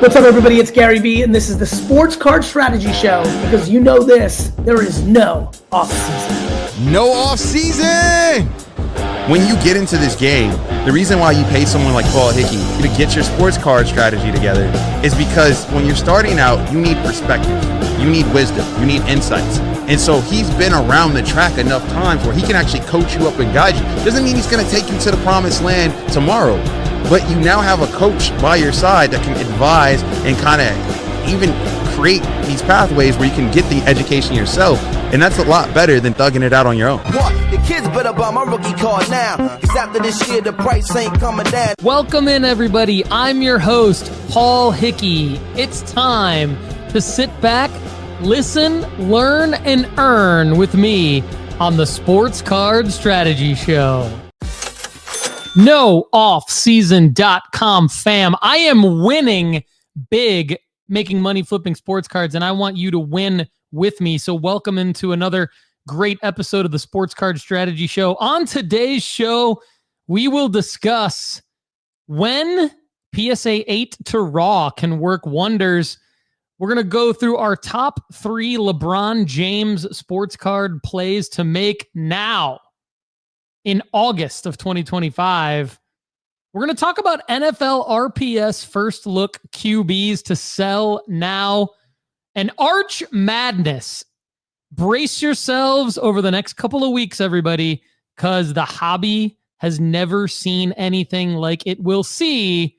What's up, everybody? It's Gary B, and this is the Sports Card Strategy Show, because you know this, there is no off-season. No off-season! When you get into this game, the reason why you pay someone like Paul Hickey to get your sports card strategy together is because when you're starting out, you need perspective, you need wisdom, you need insights. And so he's been around the track enough times where he can actually coach you up and guide you. Doesn't mean he's going to take you to the promised land tomorrow, but you now have a coach by your side that can advise and kind of even create these pathways where you can get the education yourself. And that's a lot better than thugging it out on your own. What? The kids better buy my rookie card now, because after this year, the price ain't coming down. Welcome in, everybody. I'm your host, Paul Hickey. It's time to sit back, listen, learn, and earn with me on the Sports Card Strategy Show. NoOffSeason.com fam. I am winning big, making money flipping sports cards, and I want you to win with me. So welcome into another great episode of the Sports Card Strategy Show. On today's show, we will discuss when PSA 8 to Raw can work wonders. We're going to go through our top 3 LeBron James sports card plays to make now in August of 2025. We're going to talk about NFL RPS first look QBs to sell now. And Arch Madness. Brace yourselves over the next couple of weeks, everybody, because the hobby has never seen anything like it will see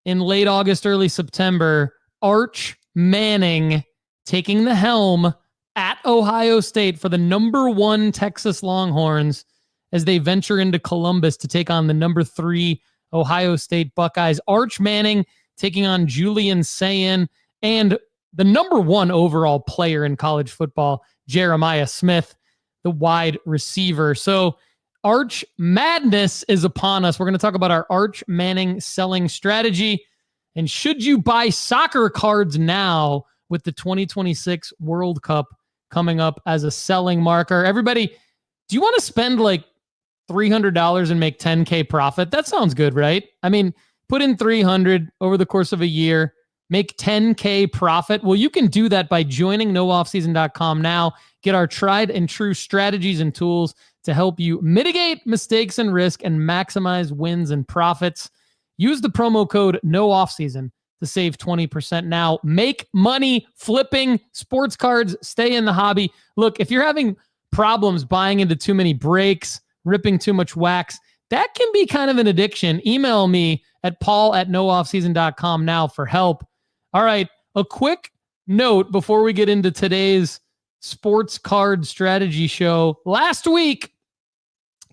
in late August, early September. Arch Manning taking the helm at Ohio State for the number 1 Texas Longhorns as they venture into Columbus to take on the number 3 Ohio State Buckeyes. Arch Manning taking on Julian Sayin and the number 1 overall player in college football, Jeremiah Smith, the wide receiver. So Arch Madness is upon us. We're going to talk about our Arch Manning selling strategy. And should you buy soccer cards now with the 2026 World Cup coming up as a selling marker? Everybody, do you want to spend like $300 and make 10K profit? That sounds good, right? I mean, put in 300 over the course of a year, make 10K profit. Well, you can do that by joining NoOffSeason.com now. Get our tried and true strategies and tools to help you mitigate mistakes and risk and maximize wins and profits. Use the promo code NoOffSeason to save 20% now. Make money flipping sports cards. Stay in the hobby. Look, if you're having problems buying into too many breaks, ripping too much wax, that can be kind of an addiction. Email me at paul@nooffseason.com now for help. All right, a quick note before we get into today's Sports Card Strategy Show. Last week,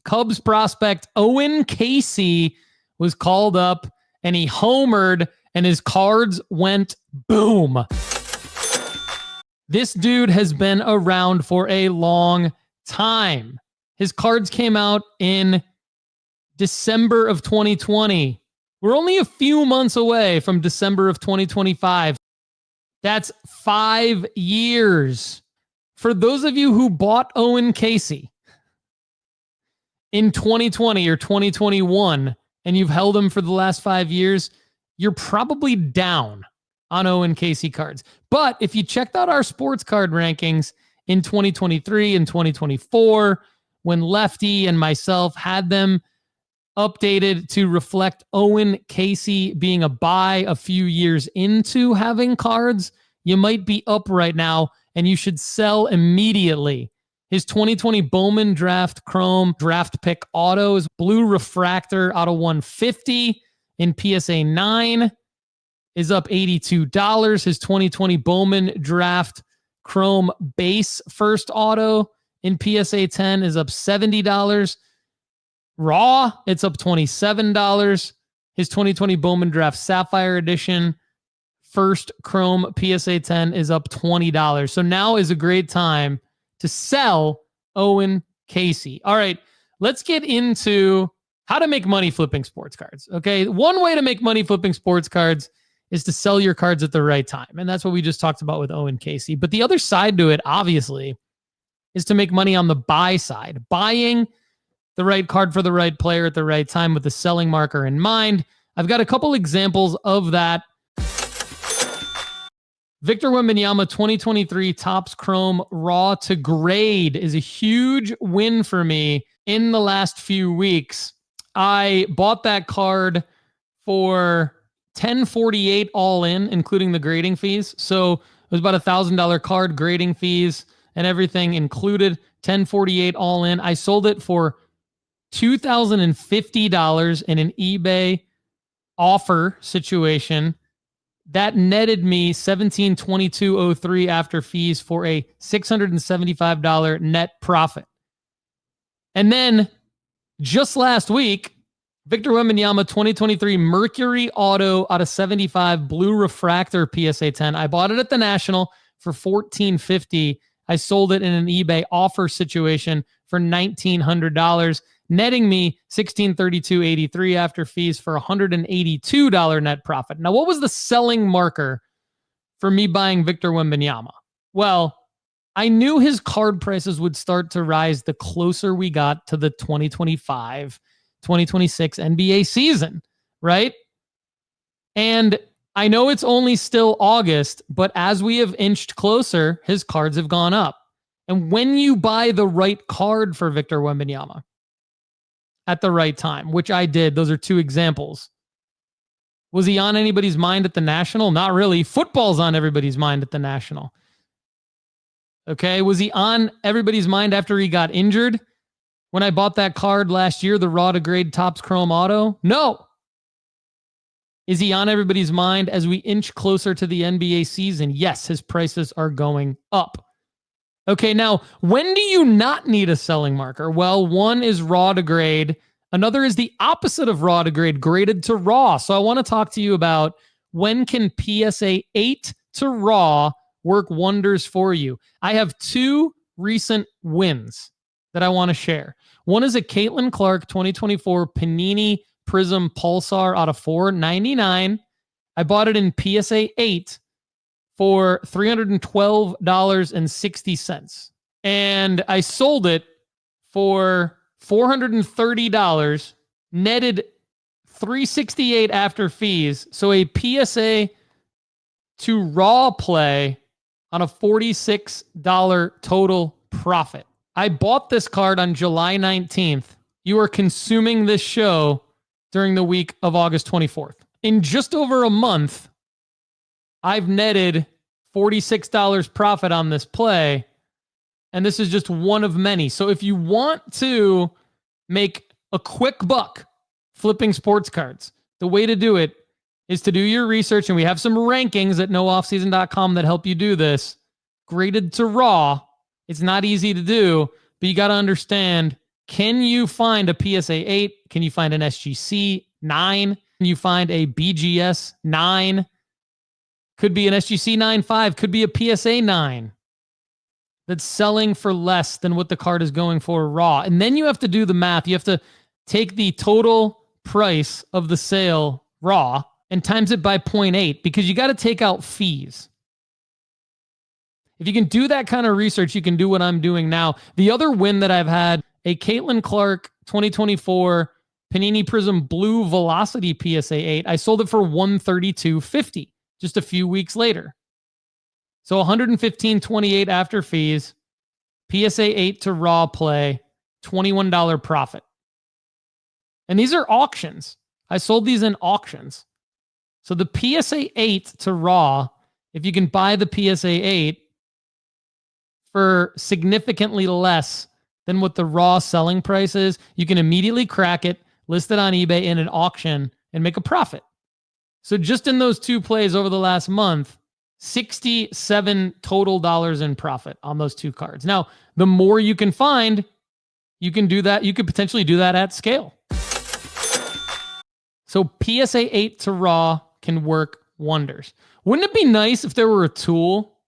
Cubs prospect Owen Caissie was called up and he homered and his cards went boom. This dude has been around for a long time. His cards came out in December of 2020. We're only a few months away from December of 2025. That's 5 years. For those of you who bought Owen Caissie in 2020 or 2021, and you've held him for the last 5 years, you're probably down on Owen Caissie cards. But if you checked out our sports card rankings in 2023 and 2024, when Lefty and myself had them updated to reflect Owen Caissie being a buy a few years into having cards, you might be up right now and you should sell immediately. His 2020 Bowman Draft Chrome Draft Pick Autos Blue Refractor out of 150 in PSA 9 is up $82. His 2020 Bowman Draft Chrome Base First Auto in PSA 10 is up $70. Raw, it's up $27. His 2020 Bowman Draft Sapphire Edition First Chrome PSA 10 is up $20. So now is a great time to sell Owen Caissie. All right, let's get into how to make money flipping sports cards. Okay, one way to make money flipping sports cards is to sell your cards at the right time. And that's what we just talked about with Owen Caissie. But the other side to it, obviously, is to make money on the buy side. Buying the right card for the right player at the right time with the selling marker in mind. I've got a couple examples of that. Victor Wembanyama 2023 Topps Chrome Raw to Grade is a huge win for me in the last few weeks. I bought that card for $1048 all in, including the grading fees. So it was about $1,000 card, grading fees and everything included. $1048 all in. I sold it for $2,050 in an eBay offer situation. That netted me $1,722.03 after fees for a $675 net profit. And then just last week, Victor Wembanyama 2023 Mercury Auto out of 75 Blue Refractor PSA 10. I bought it at the National for $1,450. I sold it in an eBay offer situation for $1,900, netting me $1,632.83 after fees for $182 net profit. Now, what was the selling marker for me buying Victor Wembanyama? Well, I knew his card prices would start to rise the closer we got to the 2025-2026 NBA season, right? And I know it's only still August, but as we have inched closer, his cards have gone up. And when you buy the right card for Victor Wembanyama at the right time, which I did, those are two examples. Was he on anybody's mind at the National? Not really. Football's on everybody's mind at the National. Okay, was he on everybody's mind after he got injured? When I bought that card last year, the Raw to Grade Topps Chrome Auto? No. Is he on everybody's mind as we inch closer to the NBA season? Yes, his prices are going up. Okay, now, when do you not need a selling marker? Well, one is Raw to Grade. Another is the opposite of Raw to Grade, graded to Raw. So I want to talk to you about when can PSA 8 to Raw work wonders for you. I have two recent wins that I want to share. One is a Caitlin Clark 2024 Panini Prism Pulsar out of $4.99. I bought it in PSA 8 for $312.60. And I sold it for $430, netted $368 after fees. So a PSA to Raw play on a $46 total profit. I bought this card on July 19th. You are consuming this show during the week of August 24th. In just over a month, I've netted $46 profit on this play, and this is just one of many. So if you want to make a quick buck flipping sports cards, the way to do it is to do your research, and we have some rankings at nooffseason.com that help you do this. Graded to Raw. It's not easy to do, but you got to understand, can you find a PSA 8? Can you find an SGC 9? Can you find a BGS 9? Could be an SGC 9.5, could be a PSA 9 that's selling for less than what the card is going for Raw. And then you have to do the math. You have to take the total price of the sale Raw and times it by 0.8 because you got to take out fees. If you can do that kind of research, you can do what I'm doing now. The other win that I've had, a Caitlin Clark 2024 Panini Prism Blue Velocity PSA 8. I sold it for $132.50 just a few weeks later. So $115.28 after fees, PSA 8 to Raw play, $21 profit. And these are auctions. I sold these in auctions. So the PSA 8 to Raw, if you can buy the PSA 8 for significantly less than what the Raw selling price is, you can immediately crack it, list it on eBay in an auction, and make a profit. So just in those two plays over the last month, $67 total dollars in profit on those two cards. Now, the more you can find, you can do that. You could potentially do that at scale. So PSA 8 to Raw can work wonders. Wouldn't it be nice if there were a tool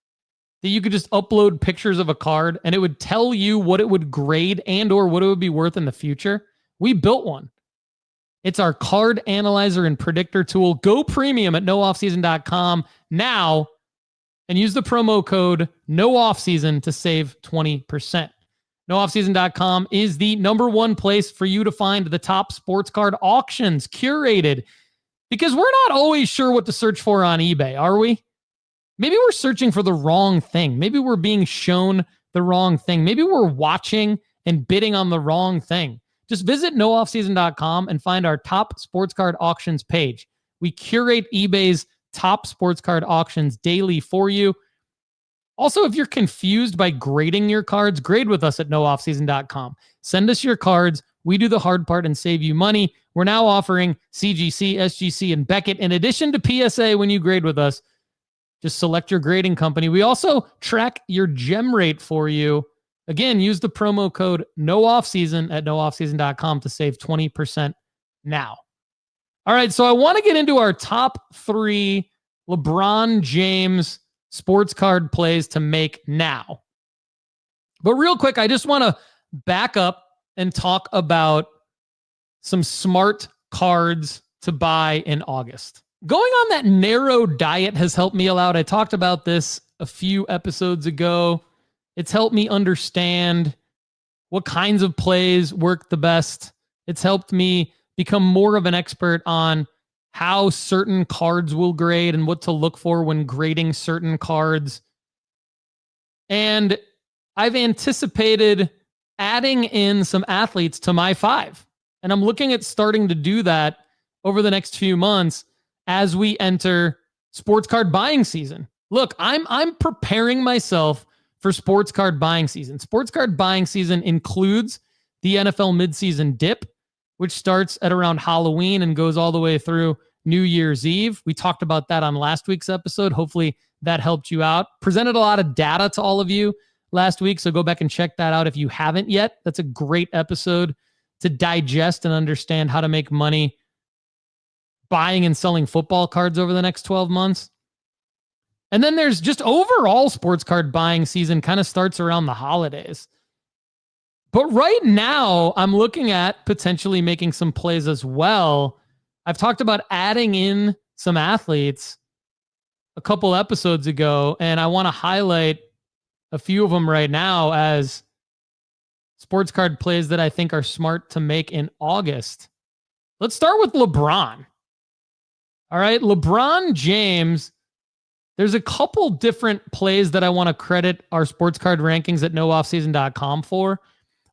that you could just upload pictures of a card and it would tell you what it would grade and or what it would be worth in the future? We built one. It's our card analyzer and predictor tool. Go premium at nooffseason.com now and use the promo code NOOFFSEASON to save 20%. nooffseason.com is the number one place for you to find the top sports card auctions curated, because we're not always sure what to search for on eBay, are we? Maybe we're searching for the wrong thing. Maybe we're being shown the wrong thing. Maybe we're watching and bidding on the wrong thing. Just visit nooffseason.com and find our top sports card auctions page. We curate eBay's top sports card auctions daily for you. Also, if you're confused by grading your cards, grade with us at nooffseason.com. Send us your cards. We do the hard part and save you money. We're now offering CGC, SGC, and Beckett in addition to PSA when you grade with us. Just select your grading company. We also track your gem rate for you. Again, use the promo code NOOFFSEASON at nooffseason.com to save 20% now. All right, so I want to get into our top 3 LeBron James sports card plays to make now. But real quick, I just want to back up and talk about some smart cards to buy in August. Going on that narrow diet has helped me a lot. I talked about this a few episodes ago. It's helped me understand what kinds of plays work the best. It's helped me become more of an expert on how certain cards will grade and what to look for when grading certain cards. And I've anticipated adding in some athletes to my 5. And I'm looking at starting to do that over the next few months as we enter sports card buying season. Look, I'm preparing myself for sports card buying season. Sports card buying season includes the NFL midseason dip, which starts at around Halloween and goes all the way through New Year's Eve. We talked about that on last week's episode. Hopefully that helped you out. Presented a lot of data to all of you last week, so go back and check that out if you haven't yet. That's a great episode to digest and understand how to make money buying and selling football cards over the next 12 months. And then there's just overall sports card buying season kind of starts around the holidays. But right now, I'm looking at potentially making some plays as well. I've talked about adding in some athletes a couple episodes ago, and I want to highlight a few of them right now as sports card plays that I think are smart to make in August. Let's start with LeBron. All right, LeBron James. There's a couple different plays that I want to credit our sports card rankings at nooffseason.com for.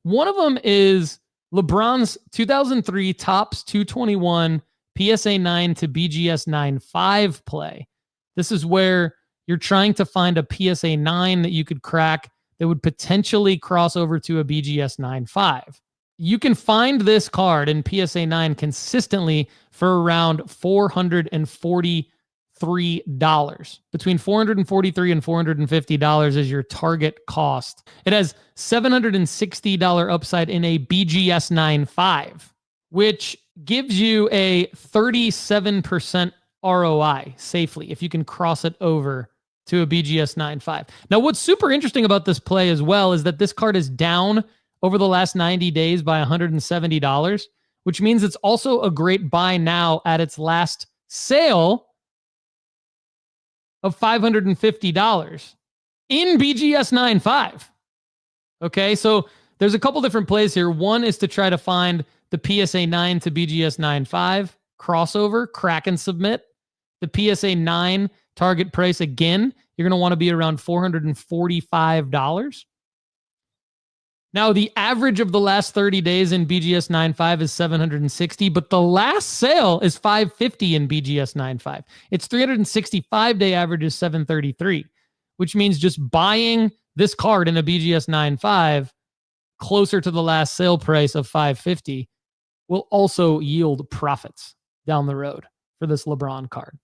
One of them is LeBron's 2003 Topps 221 PSA 9 to BGS 9.5 play. This is where you're trying to find a PSA 9 that you could crack that would potentially cross over to a BGS 9.5. You can find this card in PSA 9 consistently for around $443. Between $443 and $450 is your target cost. It has $760 upside in a BGS 9.5, which gives you a 37% ROI safely if you can cross it over to a BGS 9.5. Now, what's super interesting about this play as well is that this card is down over the last 90 days by $170, which means it's also a great buy now at its last sale of $550 in BGS 9.5. Okay, so there's a couple different plays here. One is to try to find the PSA 9 to BGS 9.5 crossover, crack and submit. The PSA 9 target price, again, you're going to want to be around $445. Now, the average of the last 30 days in BGS 9.5 is 760, but the last sale is 550 in BGS 9.5. Its 365-day average is 733, which means just buying this card in a BGS 9.5 closer to the last sale price of 550 will also yield profits down the road for this LeBron card.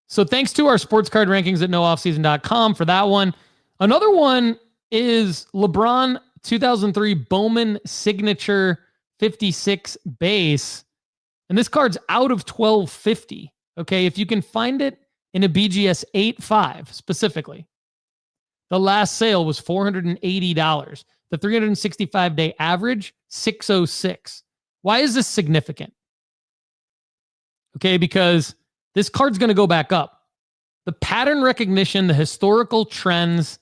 So thanks to our sports card rankings at nooffseason.com for that one. Another one is LeBron 2003 Bowman Signature 56 base. And this card's out of 1250. Okay, if you can find it in a BGS 8.5 specifically. The last sale was $480. The 365-day average, 606. Why is this significant? Okay, because this card's going to go back up. The pattern recognition, the historical trends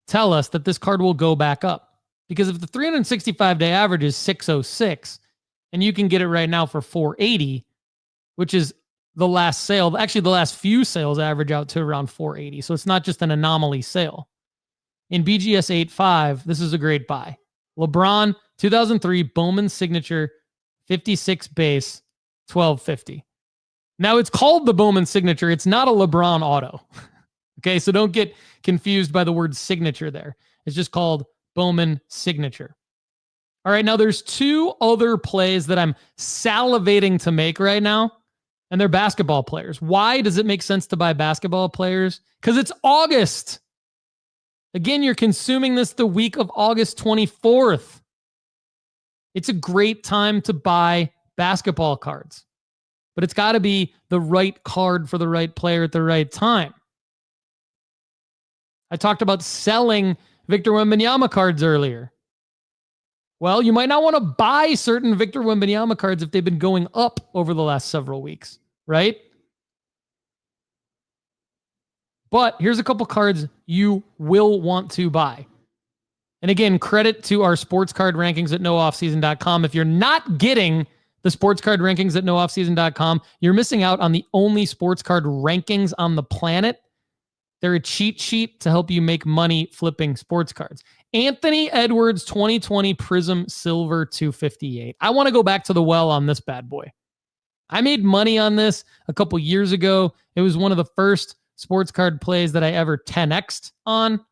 tell us that this card will go back up. Because if the 365-day average is 606, and you can get it right now for $480, which is the last sale. Actually, the last few sales average out to around 480. So it's not just an anomaly sale. In BGS 8.5, this is a great buy. LeBron 2003 Bowman Signature 56 base 1250. Now it's called the Bowman Signature. It's not a LeBron auto. Okay, so don't get confused by the word signature there. It's just called Bowman Signature. All right, now there's two other plays that I'm salivating to make right now, and they're basketball players. Why does it make sense to buy basketball players? Because it's August. Again, you're consuming this the week of August 24th. It's a great time to buy basketball cards, but it's got to be the right card for the right player at the right time. I talked about selling Victor Wembanyama cards earlier. Well, you might not want to buy certain Victor Wembanyama cards if they've been going up over the last several weeks, right? But here's a couple cards you will want to buy. And again, credit to our sports card rankings at nooffseason.com. If you're not getting the sports card rankings at nooffseason.com, you're missing out on the only sports card rankings on the planet. They're a cheat sheet to help you make money flipping sports cards. Anthony Edwards 2020 Prism Silver 258. I want to go back to the well on this bad boy. I made money on this a couple years ago. It was one of the first sports card plays that I ever 10x'd on.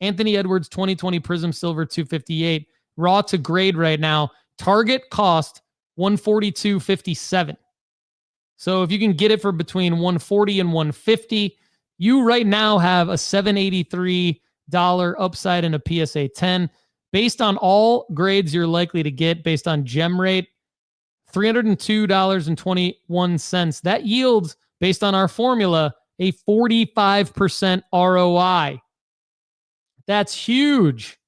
Anthony Edwards 2020 Prism Silver 258. Raw to grade right now. Target cost $142.57. So if you can get it for between $140 and $150, you right now have a $783 upside in a PSA 10. Based on all grades you're likely to get, based on gem rate, $302.21. That yields, based on our formula, a 45% ROI. That's huge.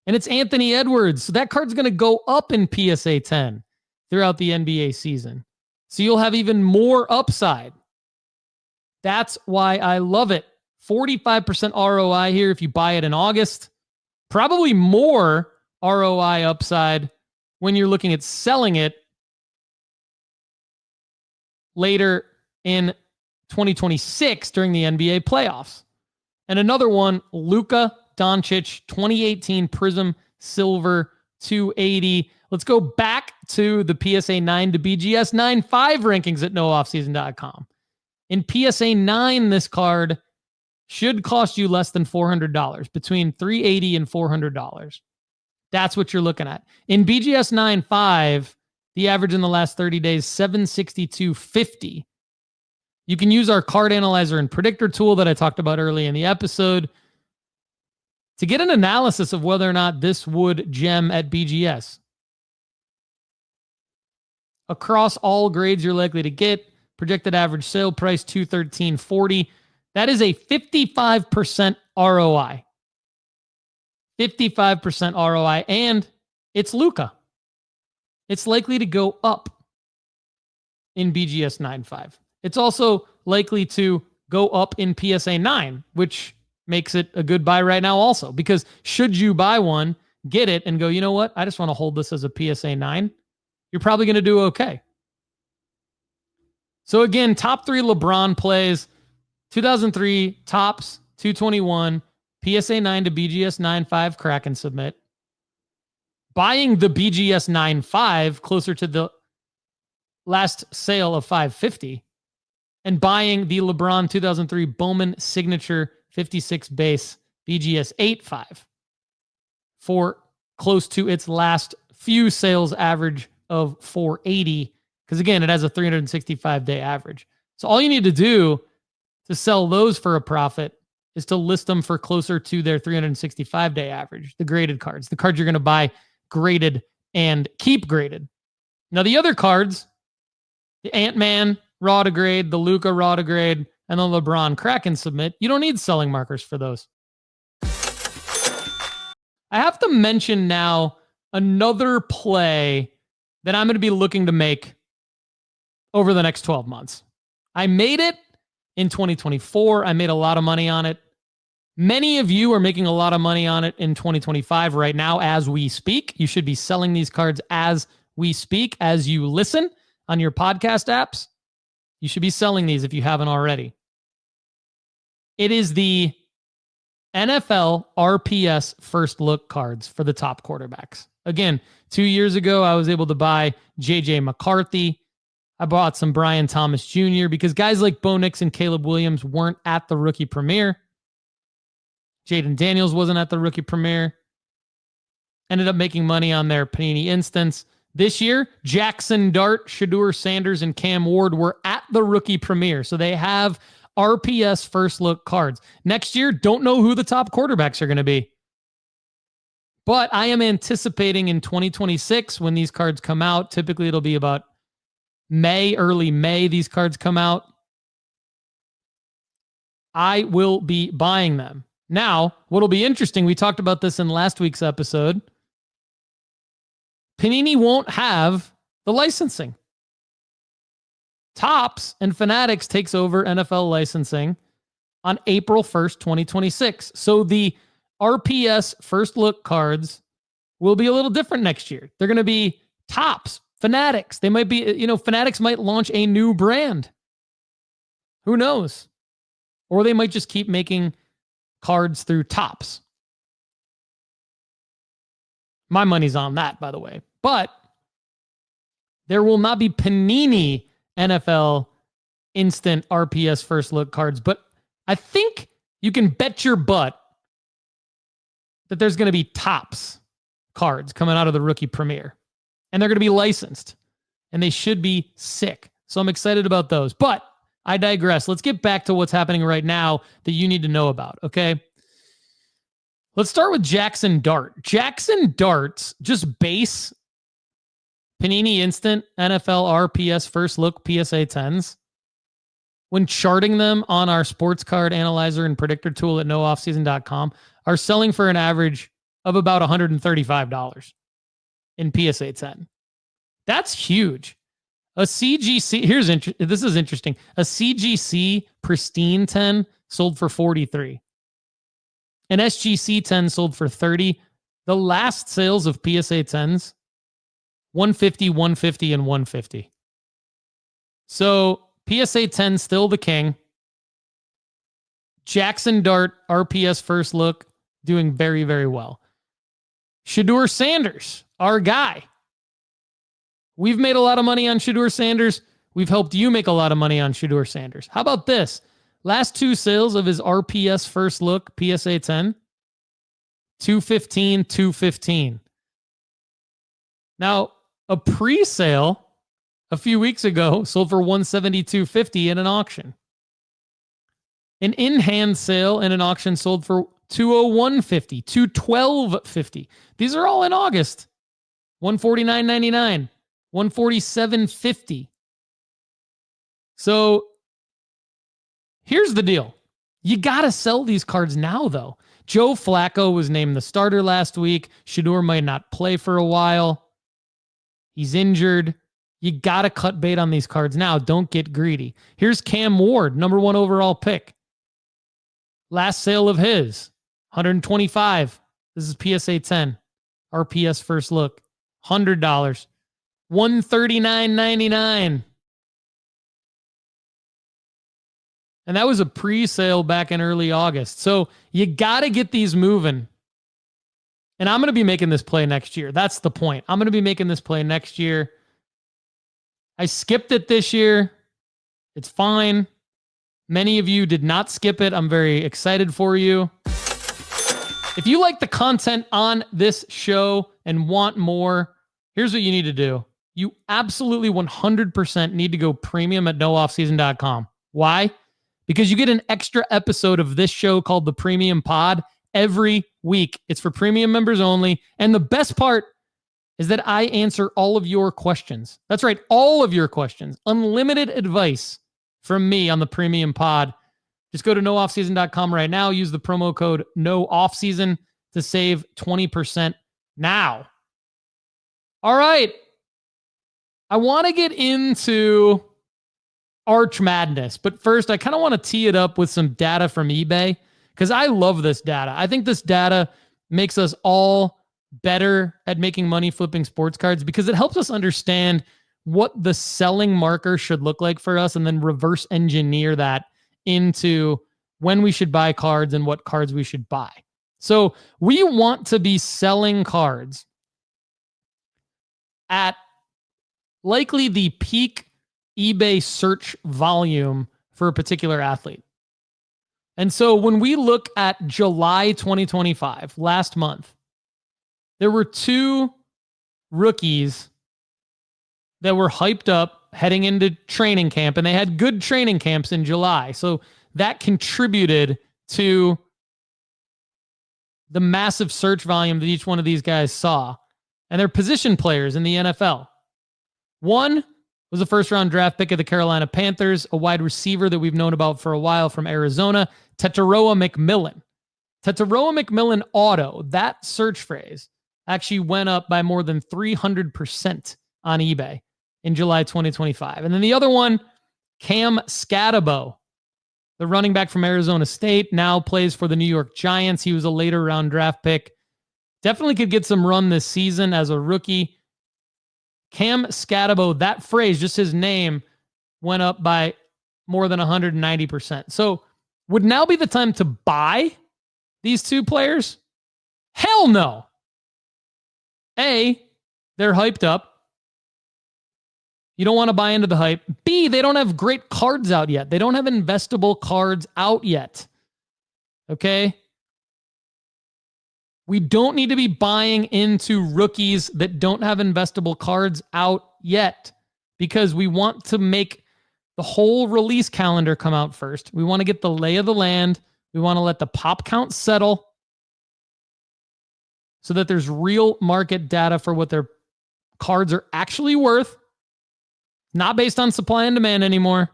And it's Anthony Edwards. So that card's going to go up in PSA 10 throughout the NBA season. So you'll have even more upside. That's why I love it. 45% ROI here if you buy it in August. Probably more ROI upside when you're looking at selling it later in 2026 during the NBA playoffs. And another one, Luka Doncic 2018 Prism Silver 280. Let's go back to the PSA 9 to BGS 9.5 rankings at nooffseason.com. In PSA 9, this card should cost you less than $400, between $380 and $400. That's what you're looking at. In BGS 9.5, the average in the last 30 days, $762.50. You can use our card analyzer and predictor tool that I talked about early in the episode to get an analysis of whether or not this would gem at BGS. Across all grades you're likely to get, projected average sale price $213.40. That is a 55% ROI. 55% ROI, and it's Luka. It's likely to go up in BGS 9.5. It's also likely to go up in PSA 9, which makes it a good buy right now also. Because should you buy one, get it, and go, you know what? I just want to hold this as a PSA 9. You're probably going to do okay. So again, top 3 LeBron plays. 2003 Topps 221 PSA 9 to BGS 9.5 crack and submit. Buying the BGS 9.5 closer to the last sale of $550, and buying the LeBron 2003 Bowman Signature 56 base BGS 8.5 for close to its last few sales average of $480, because again, it has a 365-day average. So all you need to do to sell those for a profit is to list them for closer to their 365-day average, the graded cards, the cards you're going to buy graded and keep graded. Now, the other cards, the Ant-Man raw to grade, the Luka raw to grade, and the LeBron crack and submit, you don't need selling markers for those. I have to mention now another play that I'm going to be looking to make over the next 12 months. I made it in 2024. I made a lot of money on it. Many of you are making a lot of money on it in 2025 right now as we speak. You should be selling these cards as we speak, as you listen on your podcast apps. You should be selling these if you haven't already. It is the NFL RPS first look cards for the top quarterbacks. Again, 2 years ago, I was able to buy J.J. McCarthy. I bought some Brian Thomas Jr. because guys like Bo Nix and Caleb Williams weren't at the rookie premiere. Jaden Daniels wasn't at the rookie premiere. Ended up making money on their Panini instance. This year, Jackson Dart, Shedeur Sanders, and Cam Ward were at the rookie premiere. So they have RPS first look cards. Next year, don't know who the top quarterbacks are going to be. But I am anticipating in 2026 when these cards come out, typically it'll be about early May, these cards come out. I will be buying them. Now, what'll be interesting, we talked about this in last week's episode. Panini won't have the licensing. Topps and Fanatics takes over NFL licensing on April 1st, 2026. So the RPS first look cards will be a little different next year. They're going to be Topps, Fanatics. They might be, Fanatics might launch a new brand. Who knows? Or they might just keep making cards through Topps. My money's on that, by the way. But there will not be Panini NFL instant RPS first look cards. But I think you can bet your butt that there's going to be Topps cards coming out of the rookie premiere. And they're going to be licensed. And they should be sick. So I'm excited about those. But I digress. Let's get back to what's happening right now that you need to know about, okay? Let's start with Jackson Dart. Jackson Dart's just base Panini Instant NFL RPS First Look PSA 10s. When charting them on our sports card analyzer and predictor tool at nooffseason.com, are selling for an average of about $135 in PSA 10. That's huge. A CGC, this is interesting. A CGC Pristine 10 sold for $43. An SGC 10 sold for $30. The last sales of PSA 10s, $150, $150, and $150. So PSA 10 still the king. Jackson Dart, RPS First Look, doing very, very well. Shedeur Sanders, our guy. We've made a lot of money on Shedeur Sanders. We've helped you make a lot of money on Shedeur Sanders. How about this? Last two sales of his RPS First Look PSA 10, $215, $215. Now, a pre-sale a few weeks ago sold for $170, $250 in an auction. An in-hand sale in an auction sold for $201.50, $212.50. These are all in August. $149.99, $147.50. So here's the deal. You got to sell these cards now, though. Joe Flacco was named the starter last week. Shedeur might not play for a while. He's injured. You got to cut bait on these cards now. Don't get greedy. Here's Cam Ward, number 1 overall pick. Last sale of his, $125. This is PSA 10. RPS First Look, $100. $139.99. And that was a pre-sale back in early August. So you got to get these moving. And I'm going to be making this play next year. That's the point. I'm going to be making this play next year. I skipped it this year. It's fine. Many of you did not skip it. I'm very excited for you. If you like the content on this show and want more, here's what you need to do. You absolutely 100% need to go premium at nooffseason.com. Why? Because you get an extra episode of this show called the Premium Pod every week. It's for premium members only. And the best part is that I answer all of your questions. That's right, all of your questions. Unlimited advice from me on the Premium Pod. Just go to nooffseason.com right now. Use the promo code NOOFFSEASON to save 20% now. All right. I want to get into Arch Madness, but first I kind of want to tee it up with some data from eBay because I love this data. I think this data makes us all better at making money flipping sports cards because it helps us understand what the selling marker should look like for us and then reverse engineer that into when we should buy cards and what cards we should buy. So we want to be selling cards at likely the peak eBay search volume for a particular athlete. And so when we look at July 2025, last month, there were 2 rookies that were hyped up heading into training camp, and they had good training camps in July. So that contributed to the massive search volume that each one of these guys saw. And they're position players in the NFL. One was a first-round draft pick of the Carolina Panthers, a wide receiver that we've known about for a while from Arizona, Tetairoa McMillan. Tetairoa McMillan auto, that search phrase, actually went up by more than 300% on eBay in July 2025. And then the other one, Cam Scatabo, the running back from Arizona State, now plays for the New York Giants. He was a later round draft pick. Definitely could get some run this season as a rookie. Cam Scatabo, that phrase, just his name, went up by more than 190%. So would now be the time to buy these 2 players? Hell no. A, they're hyped up. You don't want to buy into the hype. B, they don't have great cards out yet. They don't have investable cards out yet. Okay? We don't need to be buying into rookies that don't have investable cards out yet because we want to make the whole release calendar come out first. We want to get the lay of the land. We want to let the pop count settle so that there's real market data for what their cards are actually worth, not based on supply and demand anymore.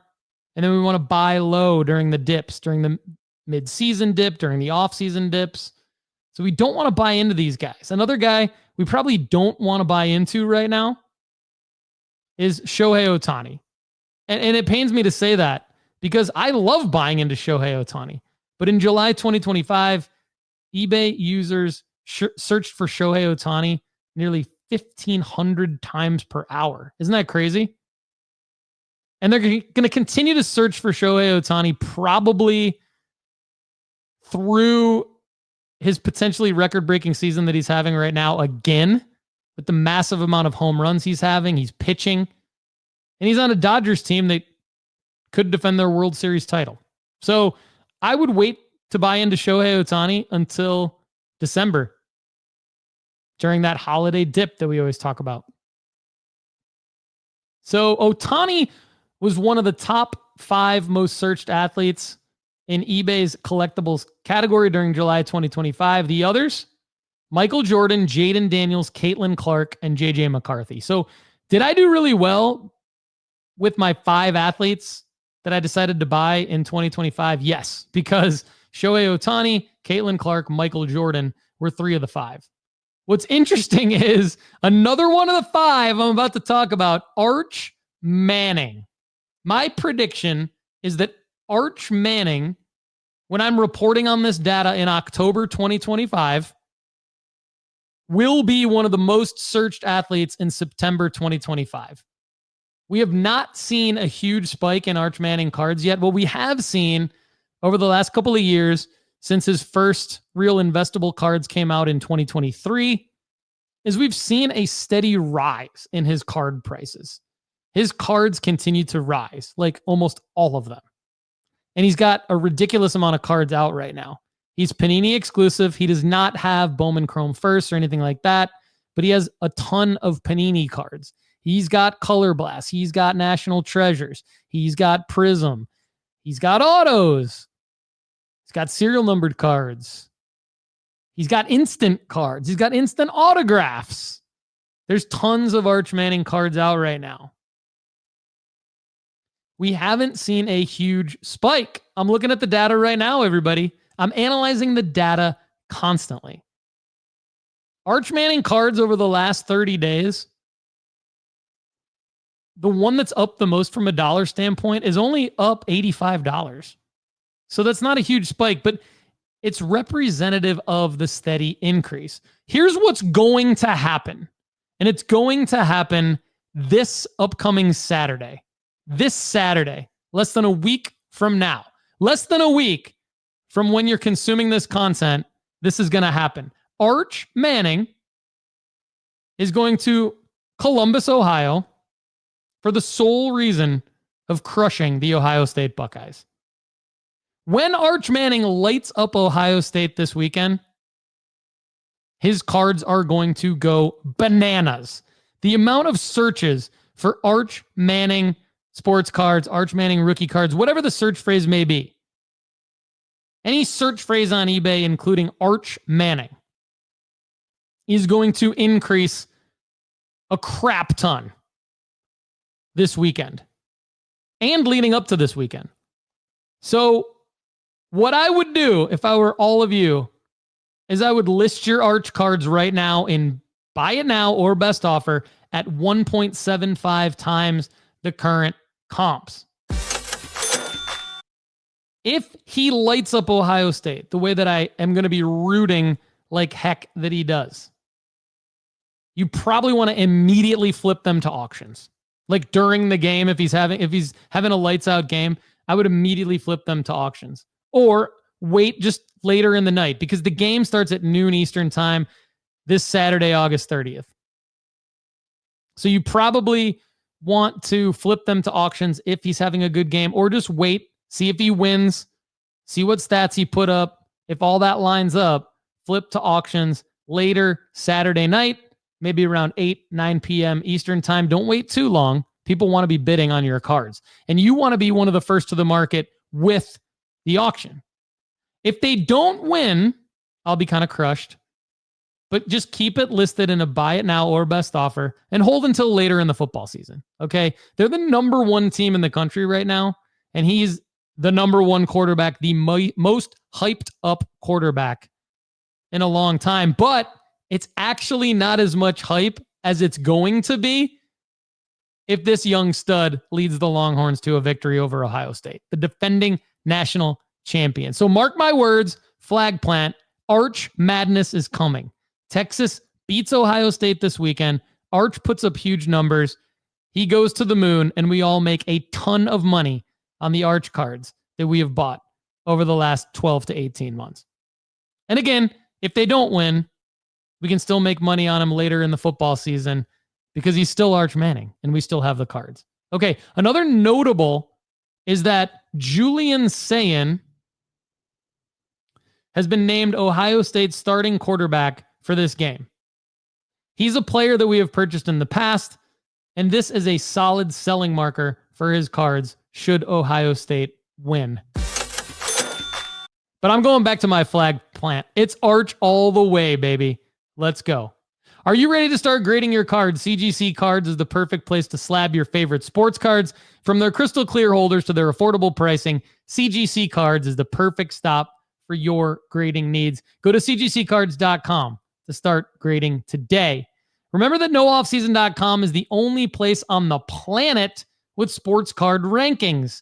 And then we want to buy low during the dips, during the mid-season dip, during the off-season dips. So we don't want to buy into these guys. Another guy we probably don't want to buy into right now is Shohei Ohtani. And it pains me to say that because I love buying into Shohei Ohtani. But in July 2025, eBay users searched for Shohei Ohtani nearly 1,500 times per hour. Isn't that crazy? And they're going to continue to search for Shohei Ohtani probably through his potentially record-breaking season that he's having right now again with the massive amount of home runs he's having. He's pitching. And he's on a Dodgers team that could defend their World Series title. So I would wait to buy into Shohei Ohtani until December during that holiday dip that we always talk about. So Ohtani was one of the top 5 most searched athletes in eBay's collectibles category during July 2025. The others, Michael Jordan, Jaden Daniels, Caitlin Clark, and JJ McCarthy. So did I do really well with my 5 athletes that I decided to buy in 2025? Yes, because Shohei Ohtani, Caitlin Clark, Michael Jordan were 3 of the 5. What's interesting is another one of the 5 I'm about to talk about, Arch Manning. My prediction is that Arch Manning, when I'm reporting on this data in October 2025, will be one of the most searched athletes in September 2025. We have not seen a huge spike in Arch Manning cards yet. What we have seen over the last couple of years, since his first real investable cards came out in 2023, is we've seen a steady rise in his card prices. His cards continue to rise, like almost all of them. And he's got a ridiculous amount of cards out right now. He's Panini exclusive. He does not have Bowman Chrome First or anything like that, but he has a ton of Panini cards. He's got Color Blast. He's got National Treasures. He's got Prism. He's got autos. He's got serial numbered cards. He's got instant cards. He's got instant autographs. There's tons of Arch Manning cards out right now. We haven't seen a huge spike. I'm looking at the data right now, everybody. I'm analyzing the data constantly. Arch Manning cards over the last 30 days, the one that's up the most from a dollar standpoint is only up $85. So that's not a huge spike, but it's representative of the steady increase. Here's what's going to happen, and it's going to happen this upcoming Saturday. This Saturday, less than a week from now. Less than a week from when you're consuming this content, this is going to happen. Arch Manning is going to Columbus, Ohio, for the sole reason of crushing the Ohio State Buckeyes. When Arch Manning lights up Ohio State this weekend, his cards are going to go bananas. The amount of searches for Arch Manning sports cards, Arch Manning rookie cards, whatever the search phrase may be, any search phrase on eBay, including Arch Manning, is going to increase a crap ton this weekend and leading up to this weekend. So what I would do if I were all of you is I would list your Arch cards right now in buy it now or best offer at 1.75 times the current comps. If he lights up Ohio State the way that I am going to be rooting like heck that he does, you probably want to immediately flip them to auctions. Like during the game, if he's having a lights out game, I would immediately flip them to auctions. Or wait just later in the night, because the game starts at noon Eastern time this Saturday, August 30th. So you probably want to flip them to auctions if he's having a good game, or just wait, see if he wins, see what stats he put up. If all that lines up, flip to auctions later Saturday night, maybe around 8, 9 p.m. Eastern time. Don't wait too long. People want to be bidding on your cards, and you want to be one of the first to the market with the auction. If they don't win, I'll be kind of crushed, but just keep it listed in a buy it now or best offer and hold until later in the football season. Okay. They're the number one team in the country right now, and he's the number one quarterback, the most hyped up quarterback in a long time, but it's actually not as much hype as it's going to be if this young stud leads the Longhorns to a victory over Ohio State, the defending national champion. So mark my words, flag plant, Arch madness is coming. Texas beats Ohio State this weekend. Arch puts up huge numbers. He goes to the moon, and we all make a ton of money on the Arch cards that we have bought over the last 12 to 18 months. And again, if they don't win, we can still make money on him later in the football season because he's still Arch Manning and we still have the cards. Okay, another notable is that Julian Sayin has been named Ohio State's starting quarterback for this game. He's a player that we have purchased in the past, and this is a solid selling marker for his cards should Ohio State win. But I'm going back to my flag plant. It's Arch all the way, baby. Let's go. Are you ready to start grading your cards? CGC Cards is the perfect place to slab your favorite sports cards. From their crystal clear holders to their affordable pricing, CGC Cards is the perfect stop for your grading needs. Go to cgccards.com to start grading today. Remember that nooffseason.com is the only place on the planet with sports card rankings.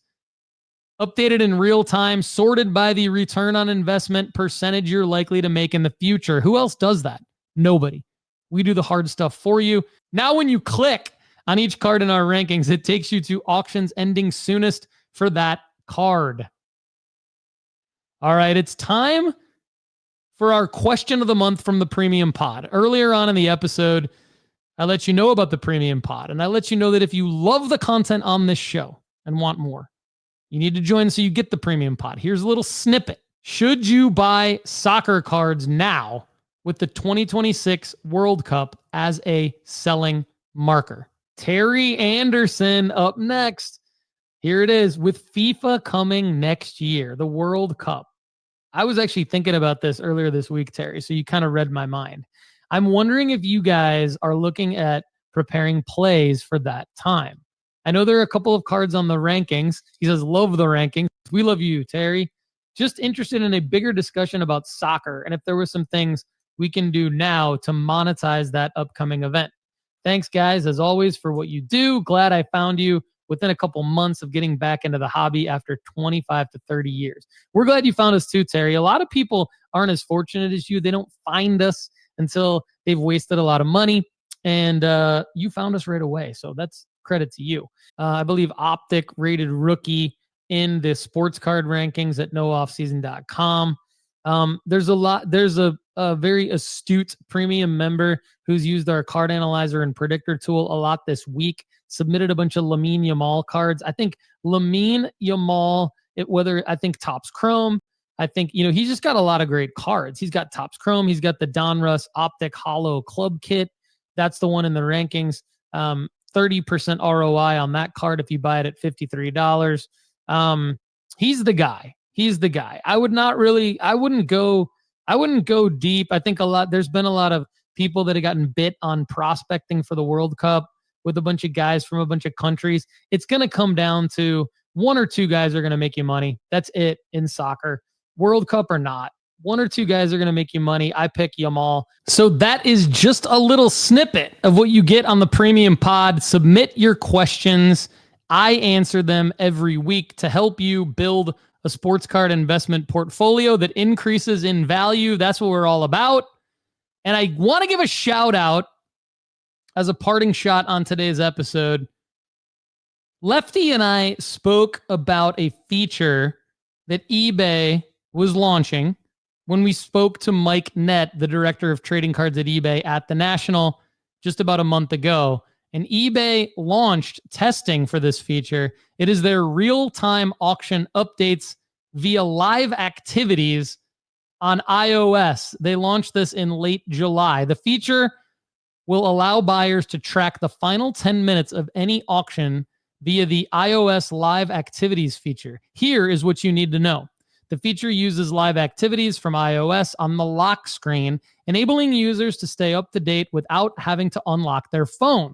Updated in real time, sorted by the return on investment percentage you're likely to make in the future. Who else does that? Nobody. We do the hard stuff for you. Now, when you click on each card in our rankings, it takes you to auctions ending soonest for that card. All right, it's time for our question of the month from the Premium Pod. Earlier on in the episode, I let you know about the Premium Pod, and I let you know that if you love the content on this show and want more, you need to join so you get the Premium Pod. Here's a little snippet. Should you buy soccer cards now with the 2026 World Cup as a selling marker? Terry Anderson up next. Here it is. With FIFA coming next year, the World Cup. I was actually thinking about this earlier this week, Terry, so you kind of read my mind. I'm wondering if you guys are looking at preparing plays for that time. I know there are a couple of cards on the rankings. He says, love the rankings. We love you, Terry. Just interested in a bigger discussion about soccer and if there were some things we can do now to monetize that upcoming event. Thanks, guys, as always, for what you do. Glad I found you within a couple months of getting back into the hobby after 25 to 30 years. We're glad you found us too, Terry. A lot of people aren't as fortunate as you. They don't find us until they've wasted a lot of money And you found us right away. So that's credit to you. I believe Optic rated rookie in the sports card rankings at nooffseason.com. There's a very astute premium member who's used our card analyzer and predictor tool a lot this week, submitted a bunch of Lamine Yamal cards. I think Lamine Yamal, I think Topps Chrome, I think, he's just got a lot of great cards. He's got Topps Chrome. He's got the Donruss Optic Hollow Club Kit. That's the one in the rankings. 30% ROI on that card if you buy it at $53. He's the guy. He's the guy. I wouldn't go deep. I think there's been a lot of people that have gotten bit on prospecting for the World Cup with a bunch of guys from a bunch of countries. It's going to come down to one or two guys are going to make you money. That's it in soccer. World Cup or not. One or two guys are going to make you money. I pick Yamal. So that is just a little snippet of what you get on the premium pod. Submit your questions. I answer them every week to help you build a sports card investment portfolio that increases in value. That's what we're all about. And I want to give a shout out as a parting shot on today's episode. Lefty and I spoke about a feature that eBay was launching when we spoke to Mike Nett, the director of trading cards at eBay, at the National just about a month ago. And eBay launched testing for this feature. It is their real-time auction updates via live activities on iOS. They launched this in late July. The feature will allow buyers to track the final 10 minutes of any auction via the iOS live activities feature. Here is what you need to know. The feature uses live activities from iOS on the lock screen, enabling users to stay up to date without having to unlock their phone.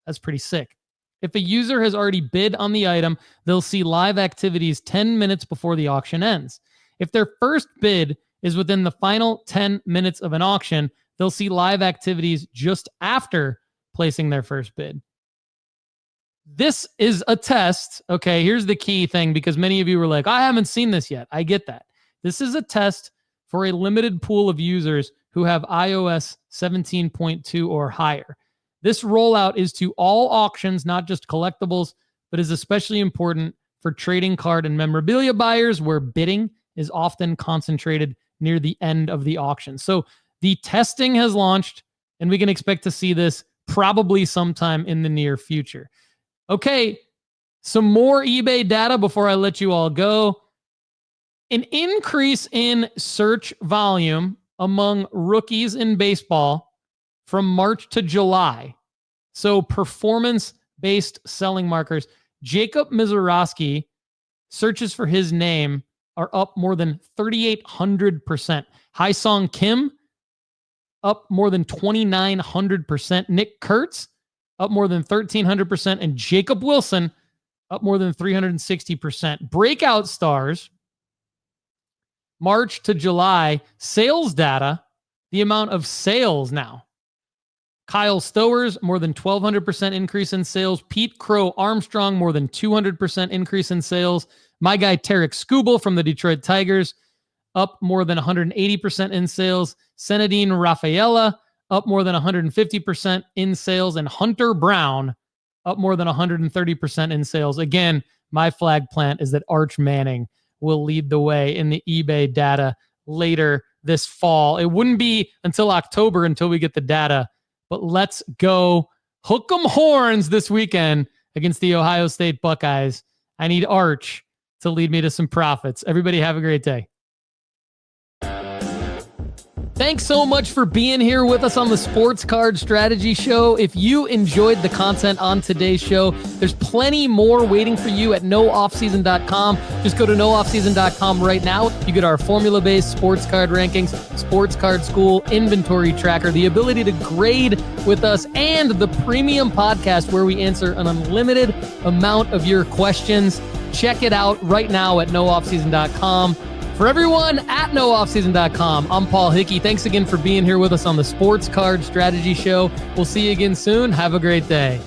That's pretty sick. If a user has already bid on the item, they'll see live activities 10 minutes before the auction ends. If their first bid is within the final 10 minutes of an auction, they'll see live activities just after placing their first bid. This is a test. Okay, here's the key thing, because many of you were like, I haven't seen this yet. I get that. This is a test for a limited pool of users who have iOS 17.2 or higher. This rollout is to all auctions, not just collectibles, but is especially important for trading card and memorabilia buyers where bidding is often concentrated near the end of the auction. So the testing has launched, and we can expect to see this probably sometime in the near future. Okay, some more eBay data before I let you all go. An increase in search volume among rookies in baseball from March to July. So performance-based selling markers. Jacob Mizorowski searches for his name are up more than 3,800%. Haesung Kim up more than 2,900%. Nick Kurtz up more than 1,300%. And Jacob Wilson up more than 360%. Breakout stars, March to July, sales data, the amount of sales now. Kyle Stowers, more than 1,200% increase in sales. Pete Crow Armstrong, more than 200% increase in sales. My guy Tarek Skubal from the Detroit Tigers, up more than 180% in sales. Senadine Rafaela, up more than 150% in sales. And Hunter Brown, up more than 130% in sales. Again, my flag plant is that Arch Manning will lead the way in the eBay data later this fall. It wouldn't be until October until we get the data, but let's go hook 'em horns this weekend against the Ohio State Buckeyes. I need Arch to lead me to some profits. Everybody have a great day. Thanks so much for being here with us on the Sports Card Strategy Show. If you enjoyed the content on today's show, there's plenty more waiting for you at nooffseason.com. Just go to nooffseason.com right now. You get our formula-based sports card rankings, sports card school, inventory tracker, the ability to grade with us, and the premium podcast where we answer an unlimited amount of your questions. Check it out right now at nooffseason.com. For everyone at nooffseason.com, I'm Paul Hickey. Thanks again for being here with us on the Sports Card Strategy Show. We'll see you again soon. Have a great day.